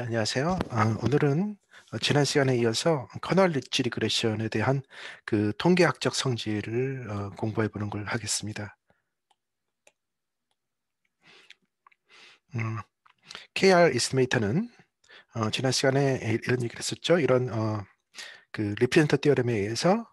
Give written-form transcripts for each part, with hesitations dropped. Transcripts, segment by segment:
안녕하세요. 오늘은 지난 시간에 이어서 커널 릿지 리그레션에 대한 그 통계학적 성질을 공부해 보는 걸 하겠습니다. KR 이스티메이터는 지난 시간에 이런 얘기를 했었죠. 이런 그 리프레젠터 티어럼에 의해서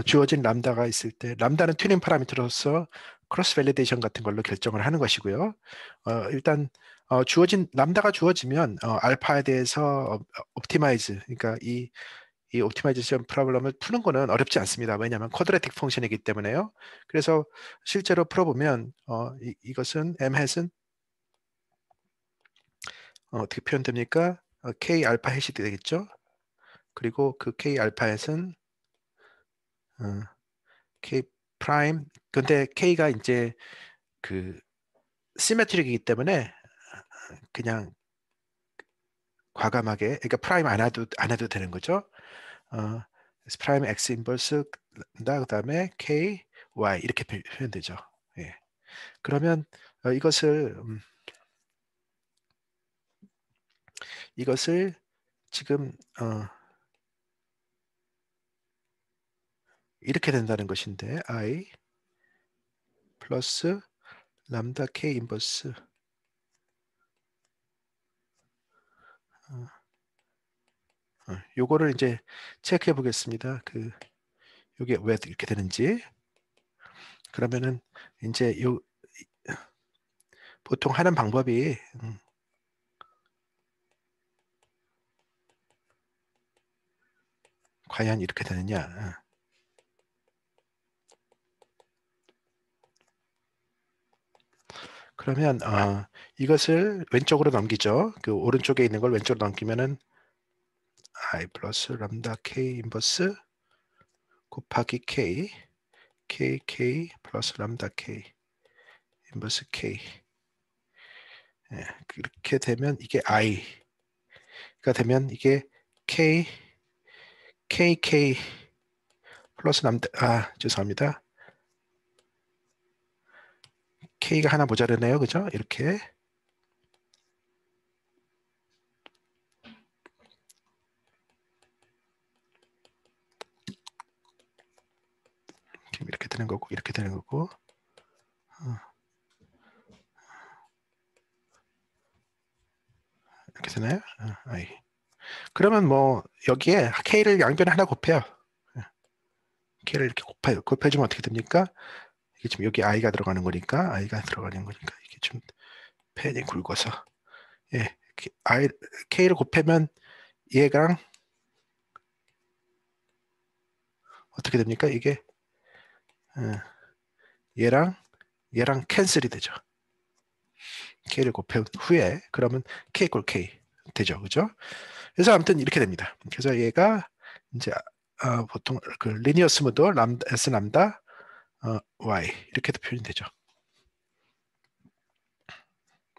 주어진 람다가 있을 때 람다는 튜닝 파라미터로서 크로스 밸리데이션 같은 걸로 결정을 하는 것이고요. 일단 주어진 람다가 주어지면 알파에 대해서 옵티마이즈, 그러니까 이 옵티마이제이션 프로블럼을 푸는 거는 어렵지 않습니다. 왜냐하면 쿼드라틱 펑션이기 때문에요. 그래서 실제로 풀어보면 이것은 m 햇은 어떻게 표현됩니까? k 알파 햇이 되겠죠. 그리고 그 k 알파 햇은 k 프라임. 근데 k가 이제 그 시메트릭이기 때문에 그냥 과감하게, 그러니까 프라임 안 해도 되는 거죠. 그래서 프라임 x 인버스 그다음에 k y 이렇게 표현되죠. 예. 그러면 이것을 지금 이렇게 된다는 것인데 I 플러스 람다 K 인버스 요거를 이제 체크해 보겠습니다. 요게 왜 이렇게 되는지. 그러면은 이제 보통 하는 방법이 과연 이렇게 되느냐. 그러면 이것을 왼쪽으로 넘기죠. 그 오른쪽에 있는 걸 왼쪽으로 넘기면은 I 플러스 람다 K 인버스 곱하기 K 플러스 람다 K 인버스 K. 그렇게 되면 이게 I가 되면 이게 KK 플러스 죄송합니다. K가 하나 모자르네요. 그죠? 이렇게. 이렇게 되는 거고, 이렇게 되는 거고. 이렇게 되나요? I. 그러면 뭐, 여기에 K를 양변에 하나 곱해요. K를 이렇게 곱해주면 어떻게 됩니까? 이게 지금 여기 I가 들어가는 거니까, 이게 좀 펜이 굵어서. 예. K를 곱하면 얘랑 어떻게 됩니까? 이게, 얘랑 캔슬이 되죠. K를 곱한 후에, 그러면 K 꼴 K 되죠. 그죠? 그래서 아무튼 이렇게 됩니다. 그래서 얘가 이제 보통 그 리니어 스무드 람다 S 람다 Y 이렇게도 표현이 되죠.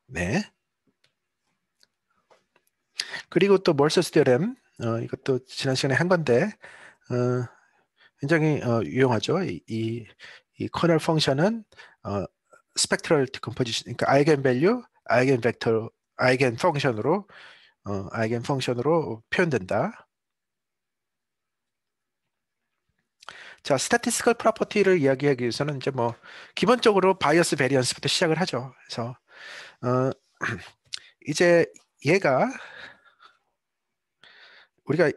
네. 그리고 또 몰서스 테orem 이것도 지난 시간에 한 건데 굉장히 유용하죠. 이 커널 펑션은 스펙트럴 디컴포지션, 그러니까 아이겐 밸류, 아이겐 벡터, 아이겐 펑션으로 표현된다. 자, 스태티스티컬 프로퍼티를 이야기하기 위해서는 이제 뭐 기본적으로 바이어스 베리언스부터 시작을 하죠. 그래서 이제 얘가 우리가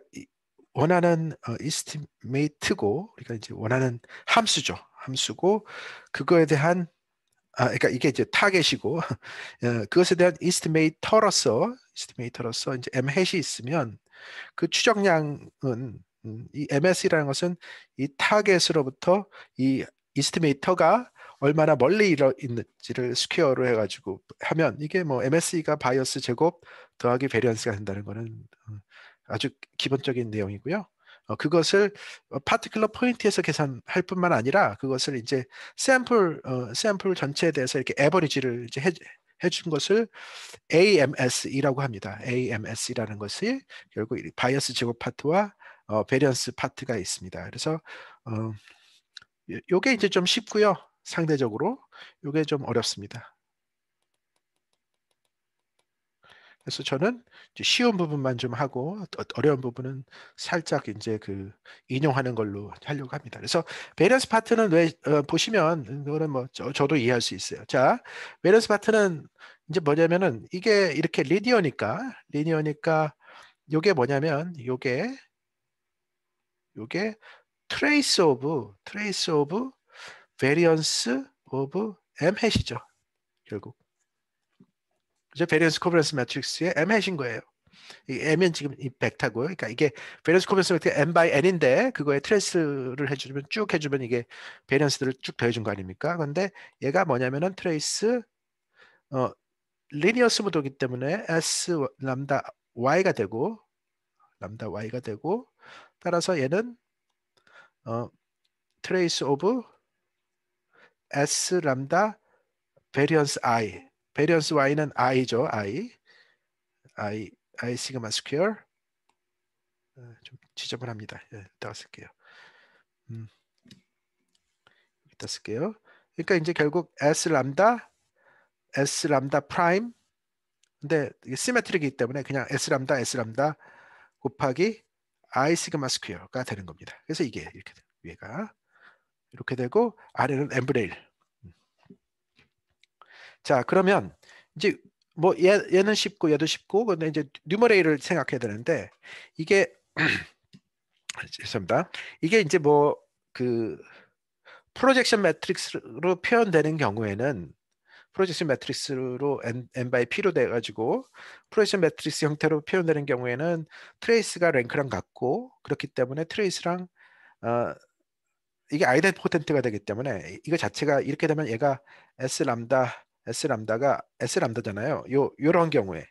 원하는 이스티메이트고 우리가 이제 원하는 함수고 그거에 대한 그러니까 이게 이제 타겟이고 그것에 대한 이스티메이터로서 이제 m 햇이 있으면 그 추정량은 이 MS라는 것은 이 타겟으로부터 이 이스티메이터가 얼마나 멀리 있는지를 스퀘어로 해가지고 하면 이게 뭐 MSE가 바이어스 제곱 더하기 베리언스가 된다는 거는 아주 기본적인 내용이고요. 그것을 파티클러 포인트에서 계산할 뿐만 아니라 그것을 이제 샘플 전체에 대해서 이렇게 에버리지를 이제 해준 것을 AMS이라고 합니다. AMS라는 것이 결국 바이어스 제곱 파트와 베리언스 파트가 있습니다. 그래서 요게 이제 좀 쉽고요. 상대적으로 요게 좀 어렵습니다. 그래서 저는 이제 쉬운 부분만 좀 하고 어려운 부분은 살짝 이제 그 인용하는 걸로 하려고 합니다. 그래서 베리언스 파트는 왜 보시면 이거는 뭐 저도 이해할 수 있어요. 자, 베리언스 파트는 이제 뭐냐면은 이게 이렇게 리니어니까 요게 뭐냐면 요게 트레이스 오브 베리언스 오브 M 해시죠. 결국. 그죠? 베리언스 코버런스 매트릭스의 M 해신 거예요. 이 M은 지금 이 벡터고요. 그러니까 이게 베리언스 코버런스 매트릭스 M by N인데 그거에 트레이스를 해주면 쭉 해주면 이게 베리언스들을 쭉 더해준 거 아닙니까? 근데 얘가 뭐냐면은 트레이스 어 리니어 스무드이기 때문에 S 람다 Y가 되고 람다 Y가 되고 따라서 얘는 어 트레이스 오브 S 람다 베리언스 I 베리언스 Y는 I죠. I I 시그마 스퀘어 좀 지저분합니다. 예, 이따가 쓸게요. 음, 이따 쓸게요. 그러니까 이제 결국 S 람다 프라임 근데 이게 시메트릭이기 때문에 그냥 S 람다 곱하기 I 시그마 스퀘어가 되는 겁니다. 그래서 이게 이렇게 돼요. 위에가 이렇게 되고 아래는 n분의 1. 자, 그러면 이제 뭐 얘는 쉽고 얘도 쉽고 근데 이제 뉴머레이를 생각해야 되는데 이게 죄송합니다. 이게 이제 뭐 그 프로젝션 매트릭스로 표현되는 경우에는 프로젝션 매트릭스로 n by p로 돼가지고 프로젝션 매트릭스 형태로 표현되는 경우에는 트레이스가 랭크랑 같고 그렇기 때문에 트레이스랑 어, 이게 아이덴포텐트가 되기 때문에 이거 자체가 이렇게 되면 얘가 S 람다가 S 람다잖아요. 요런 경우에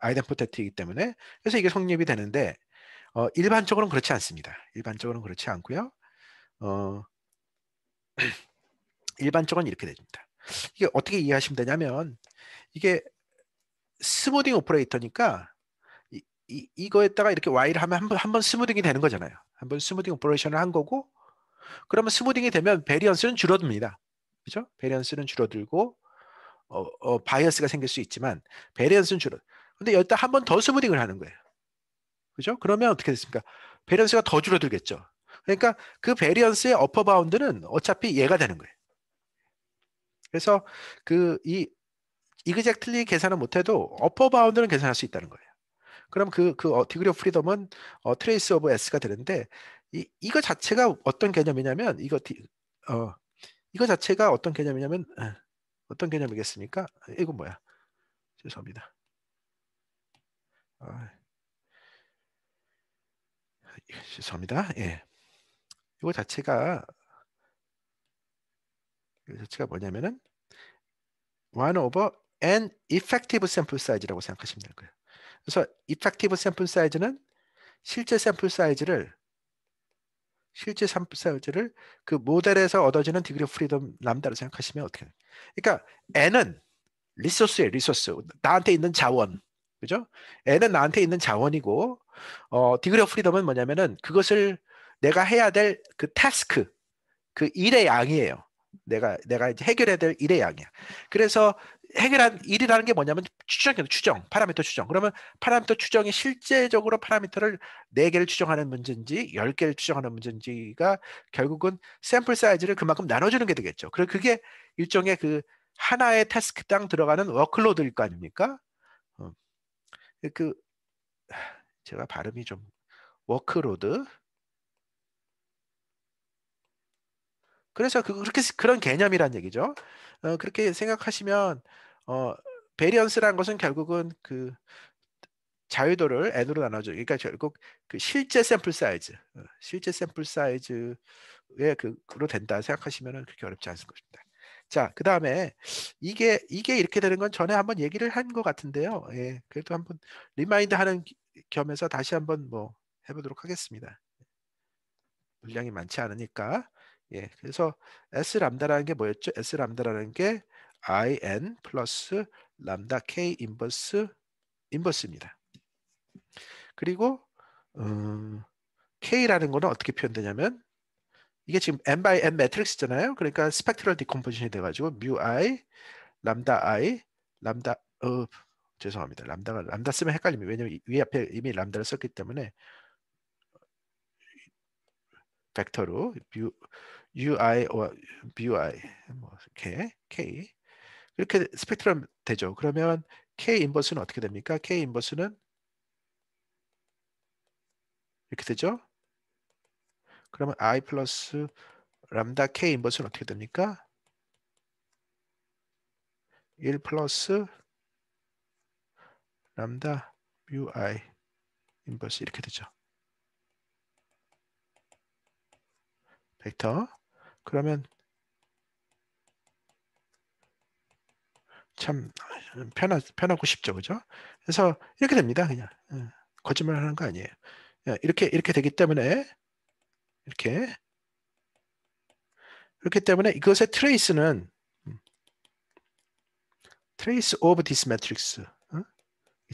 아이덴포텐트이기 때문에 그래서 이게 성립이 되는데 일반적으로는 그렇지 않습니다. 일반적으로는 그렇지 않고요. 어, 일반적으로는 이렇게 됩니다. 이게 어떻게 이해하시면 되냐면 이게 스무딩 오퍼레이터니까 이거에다가 이렇게 Y를 하면 한 번 스무딩이 되는 거잖아요. 한 번 스무딩 오퍼레이션을 한 거고 그러면 스무딩이 되면 베리언스는 줄어듭니다. 그죠? 베리언스는 줄어들고 바이어스가 생길 수 있지만 베리언스는 줄어. 근데 여기다 한 번 더 스무딩을 하는 거예요. 그죠? 그러면 어떻게 됐습니까? 베리언스가 더 줄어들겠죠. 그러니까 그 베리언스의 어퍼 바운드는 어차피 얘가 되는 거예요. 그래서 이 이그젝틀리 계산을 못해도 어퍼 바운드는 계산할 수 있다는 거예요. 그럼 디그리 오브 프리덤은 트레이스 오브 S가 되는데 이거 자체가 어떤 개념이냐면 이거 자체가 어떤 개념이냐면 어떤 개념이겠습니까? 이거 뭐야? 죄송합니다. 아, 죄송합니다. 예. 이거 자체가 뭐냐면은 1 over n effective sample size라고 생각하시면 될 거예요. 그래서 effective sample size는 실제 샘플 사이즈를 그 모델에서 얻어지는 디그리 오브 프리덤 람다로 생각하시면 어떻게 돼요? 그러니까 n은 리소스예요, 리소스. 나한테 있는 자원. 그죠? n은 나한테 있는 자원이고 디그리 오브 프리덤은 뭐냐면은 그것을 내가 해야 될 그 태스크 그 일의 양이에요. 내가 이제 해결해야 될 일의 양이야. 그래서 해결한 일이라는 게 뭐냐면 추정, 파라미터 추정. 그러면 파라미터 추정이 실제적으로 파라미터를 4개를 추정하는 문제인지 10개를 추정하는 문제인지가 결국은 샘플 사이즈를 그만큼 나눠주는 게 되겠죠. 그리고 그게 일종의 그 하나의 태스크당 들어가는 워클로드일 거 아닙니까? 어, 그 제가 발음이 좀 워크로드. 그래서 그렇게 그런 개념이란 얘기죠. 그렇게 생각하시면 어, 베리언스라는 것은 결국은 그 자유도를 n으로 나눠줘. 그러니까 결국 그 실제 샘플 사이즈의 그로 된다 생각하시면 그렇게 어렵지 않을 것입니다. 자, 그 다음에 이게 이렇게 되는 건 전에 한번 얘기를 한 것 같은데요. 예, 그래도 한번 리마인드 하는 겸해서 다시 한번 뭐 해보도록 하겠습니다. 물량이 많지 않으니까. 예, 그래서 S 람다라는 게 뭐였죠? S 람다라는 게 IN 플러스 람다 K 인버스입니다. 그리고 K라는 거는 어떻게 표현되냐면 이게 지금 n by n 매트릭스잖아요. 그러니까 스펙트럴 디컴포지션이 돼가지고 뮤 I, 람다 I, 람다 죄송합니다. 람다 쓰면 헷갈립니다. 왜냐면 위 앞에 이미 람다를 썼기 때문에 벡터로 UI BUI 뭐 K 이렇게 스펙트럼 되죠. 그러면 K 인버스는 어떻게 됩니까? K 인버스는 이렇게 되죠. 그러면 I 플러스 람다 K 인버스는 어떻게 됩니까? 1 플러스 람다 뮤 I 인버스 이렇게 되죠. 벡터. 그러면 참 편하고 쉽죠. 그죠? 그래서 이렇게 됩니다. 그냥. 거짓말 하는 거 아니에요. 이렇게 되기 때문에 이렇게 그렇기 때문에 이것의 트레이스는 트레이스 오브 디스 매트릭스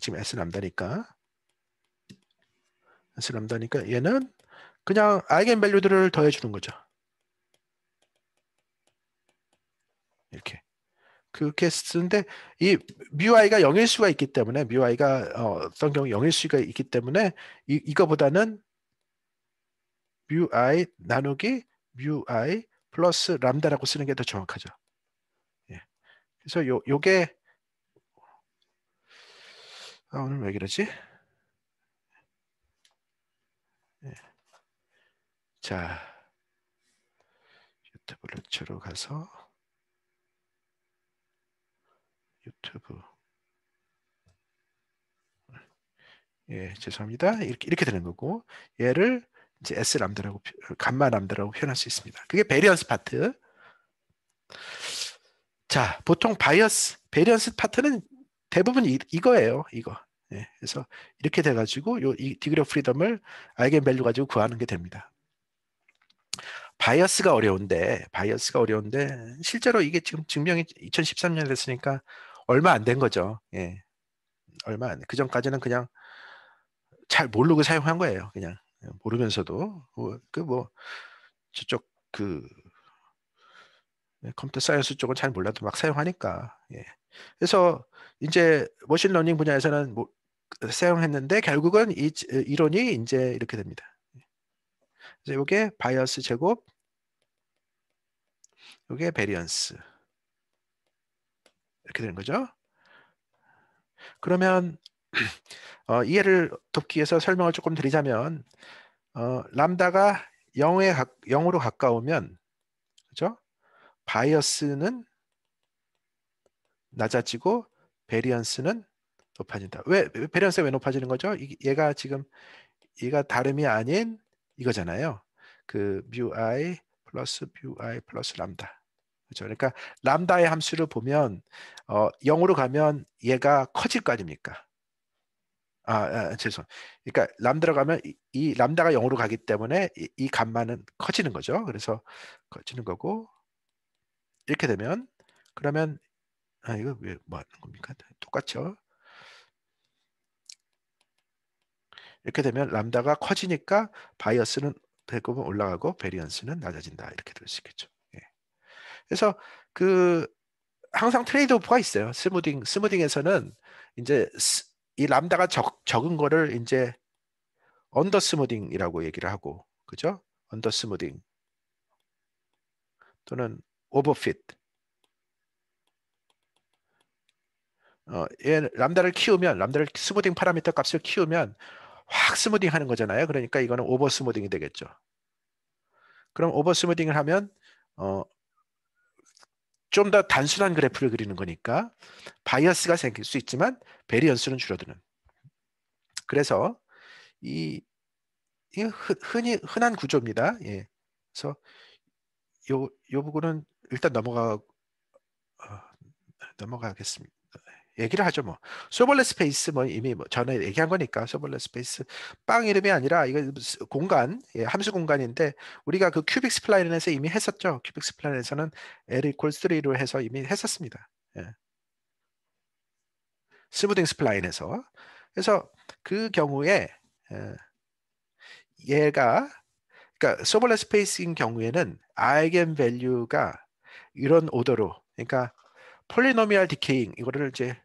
지금 S 람다니까 얘는 그냥 아이겐 밸류들을 더해 주는 거죠. 이렇게 그렇게 쓰는데 이 뮤i가 0일 수가 있기 때문에 뮤i가 어떤 경우 0일 수가 있기 때문에 이거보다는 뮤i 나누기 뮤i 플러스 람다라고 쓰는 게 더 정확하죠. 예. 그래서 요게 오늘 왜 그러지? 예. 자, 유튜브 렉처로 가서 유튜브 예, 죄송합니다. 이렇게 되는 거고 얘를 이제 S 람다라고 감마 람다라고 표현할 수 있습니다. 그게 베리언스 파트. 자, 보통 베리언스 파트는 대부분 이거예요. 이거. 예, 그래서 이렇게 돼가지고 이 디그리 오브 프리덤을 아이겐 밸류 가지고 구하는 게 됩니다. 바이어스가 어려운데 실제로 이게 지금 증명이 2013년에 됐으니까 얼마 안 된 거죠. 예, 얼마 안 돼. 그 전까지는 그냥 잘 모르고 사용한 거예요. 그냥 모르면서도 뭐 저쪽 그 컴퓨터 사이언스 쪽은 잘 몰라도 막 사용하니까. 예. 그래서 이제 머신러닝 분야에서는 뭐 사용했는데 결국은 이 이론이 이제 이렇게 됩니다. 그래서 이게 바이어스 제곱, 이게 베리언스 이렇게 되는 거죠. 그러면 이해를 돕기 위해서 설명을 조금 드리자면 람다가 0으로 가까우면 그죠? 바이어스는 낮아지고 베리언스는 높아진다. 왜 베리언스가 왜 높아지는 거죠? 얘가 다름이 아닌 이거잖아요. 그 뮤 i 플러스 람다. 그렇죠? 그러니까 람다의 함수를 보면 0으로 가면 얘가 커질 거 아닙니까? 죄송. 그러니까 람다로 가면 이 람다가 0으로 가기 때문에 이 값만은 커지는 거죠. 그래서 커지는 거고 이렇게 되면 그러면 이거 왜 뭐 하는 겁니까? 똑같죠. 이렇게 되면 람다가 커지니까 바이어스는 배꼽은 올라가고 베리언스는 낮아진다. 이렇게 될 수 있겠죠. 예. 그래서 그 항상 트레이드 오프가 있어요. 스무딩에서는 이제 이 람다가 적은 거를 이제 언더 스무딩이라고 얘기를 하고, 그죠? 언더 스무딩 또는 오버핏. 람다를 스무딩 파라미터 값을 키우면 확 스무딩 하는 거잖아요. 그러니까 이거는 오버 스무딩이 되겠죠. 그럼 오버 스무딩을 하면 어, 좀 더 단순한 그래프를 그리는 거니까 바이어스가 생길 수 있지만 베리언스는 줄어드는. 그래서 이 흔한 구조입니다. 예. 그래서 요 부분은 일단 넘어가겠습니다. 얘기를 하죠 뭐. 소벌렛 스페이스 뭐 이미 뭐 전에 얘기한 거니까 소벌렛 스페이스 빵 이름이 아니라 이거 공간 함수 공간인데 우리가 그 큐빅 스플라인에서 이미 했었죠. 큐빅 스플라인에서는 L equals 3로 해서 이미 했었습니다. 예. 스무딩 스플라인에서 그래서 그 경우에 얘가 그러니까 소벌렛 스페이스인 경우에는 아이겐 밸류가 이런 오더로 그러니까 폴리노미얼 디케잉 이거를 이제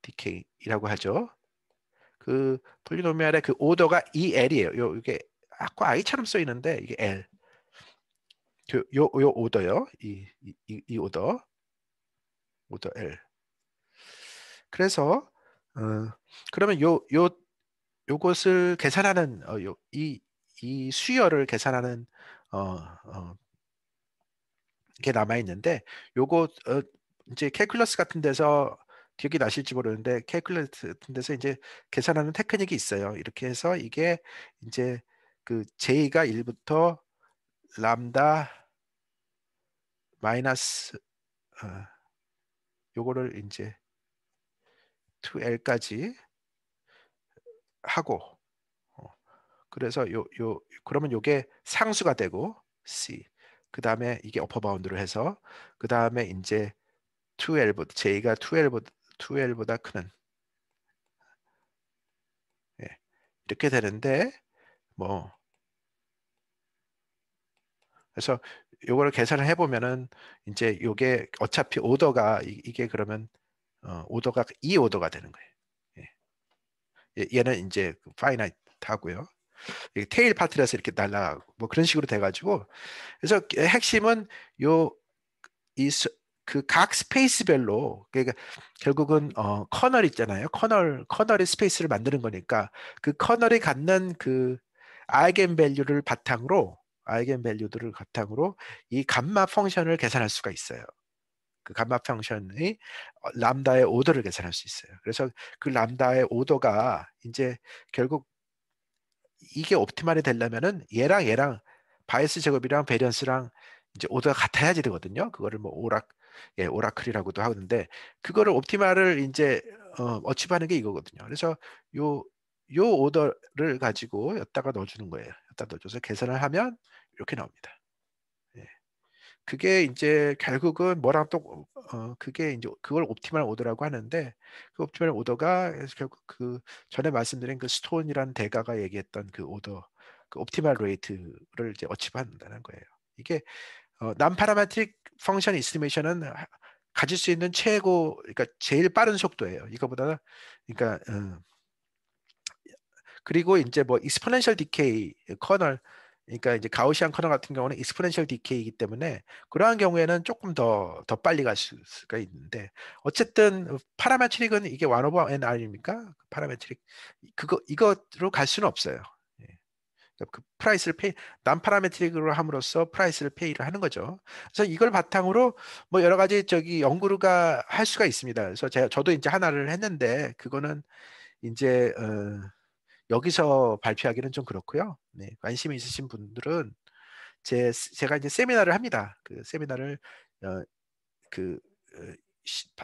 디케이라고 하죠. 그 폴리노미알의 그 오더가 EL이에요. 이게 아까 I처럼 써 있는데 이게 L. 요 오더요. 이 오더 L. 그래서 그러면 요것을 계산하는 이 수열을 계산하는 어, 어, 게 남아 있는데 요거 이제 캘큘러스 같은 데서 기억이 나실지 모르는데 캘큘러스 같은 데서 이제 계산하는 테크닉이 있어요. 이렇게 해서 이게 이제 그 J가 1부터 람다 마이너스 요거를 이제 2L까지 하고 그래서 그러면 요게 상수가 되고 C 그 다음에 이게 어퍼 바운드로 해서 그 다음에 이제 2L보다 J가 2L보다 크는 예, 이렇게 되는데 뭐 그래서 요거를 계산을 해보면은 이제 요게 어차피 오더가 이게 그러면 오더가 이 오더가 되는 거예요. 얘는 이제 파이나이트 하고요. 테일 파트라서 이렇게 날라가고 뭐 그런 식으로 돼가지고 그래서 핵심은 요 이 그 각 스페이스별로 그러니까 결국은 커널 있잖아요. 커널의 스페이스를 만드는 거니까 그 커널이 갖는 그 아이겐 밸류를 바탕으로 아이겐 밸류들을 바탕으로 이 감마 펑션을 계산할 수가 있어요. 그 감마 펑션이 람다의 오더를 계산할 수 있어요. 그래서 그 람다의 오더가 이제 결국 이게 옵티말이 되려면은 얘랑 바이스 제곱이랑 베리언스랑 이제 오더가 같아야지 되거든요. 그거를 뭐 오라클이라고도 하는데 그거를 옵티말을 이제 어치브하는 게 이거거든요. 그래서 요 요 오더를 가지고 여기다가 넣어주는 거예요. 여기다 넣어줘서 계산을 하면 이렇게 나옵니다. 예. 그게 이제 결국은 뭐랑 또 그게 이제 그걸 옵티멀 오더라고 하는데 그 옵티멀 오더가 결국 그 전에 말씀드린 그 스톤이라는 대가가 얘기했던 그 오더 그 옵티멀 레이트를 이제 어치브한다는 거예요. 이게 난 파라메트릭 펑션 이스티메이션은 가질 수 있는 최고 그러니까 제일 빠른 속도예요. 이거보다 그러니까 그리고 이제 뭐 익스포넨셜 디케이 커널 그러니까 이제 가우시안 커널 같은 경우는 익스포넨셜 디케이이기 때문에 그러한 경우에는 조금 더 빨리 갈 수가 있는데 어쨌든 파라메트릭은 이게 1 오버 n r입니까? 파라메트릭 이거로 갈 수는 없어요. 예. 그러니까 그 프라이스를 페이 난 파라메트릭으로 함으로써 프라이스를 페이를 하는 거죠. 그래서 이걸 바탕으로 뭐 여러 가지 저기 연구가 할 수가 있습니다. 그래서 저도 이제 하나를 했는데 그거는 이제 여기서 발표하기는 좀 그렇고요. 네, 관심이 있으신 분들은 제가 이제 세미나를 합니다. 그 세미나를 어, 그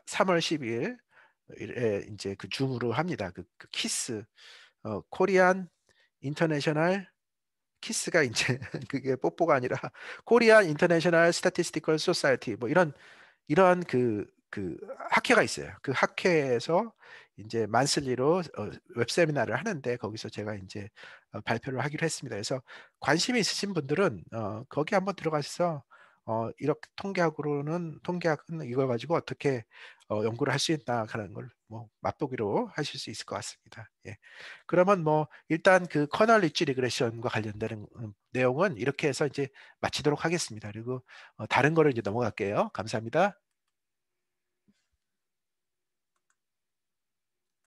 3월 12일에 이제 그 줌으로 합니다. 그 키스 코리안 인터내셔널 키스가 이제 그게 뽀뽀가 아니라 코리안 인터내셔널 스태티스티컬 소사이티 뭐 이런 그 학회가 있어요. 그 학회에서 이제 만슬리로 웹 세미나를 하는데 거기서 제가 이제 발표를 하기로 했습니다. 그래서 관심이 있으신 분들은 거기 한번 들어가셔서 이렇게 통계학은 이걸 가지고 어떻게 연구를 할 수 있나 하는 걸 뭐 맛보기로 하실 수 있을 것 같습니다. 예. 그러면 뭐 일단 그 커널 리치 리그레션과 관련되는 내용은 이렇게 해서 이제 마치도록 하겠습니다. 그리고 다른 거를 이제 넘어갈게요. 감사합니다.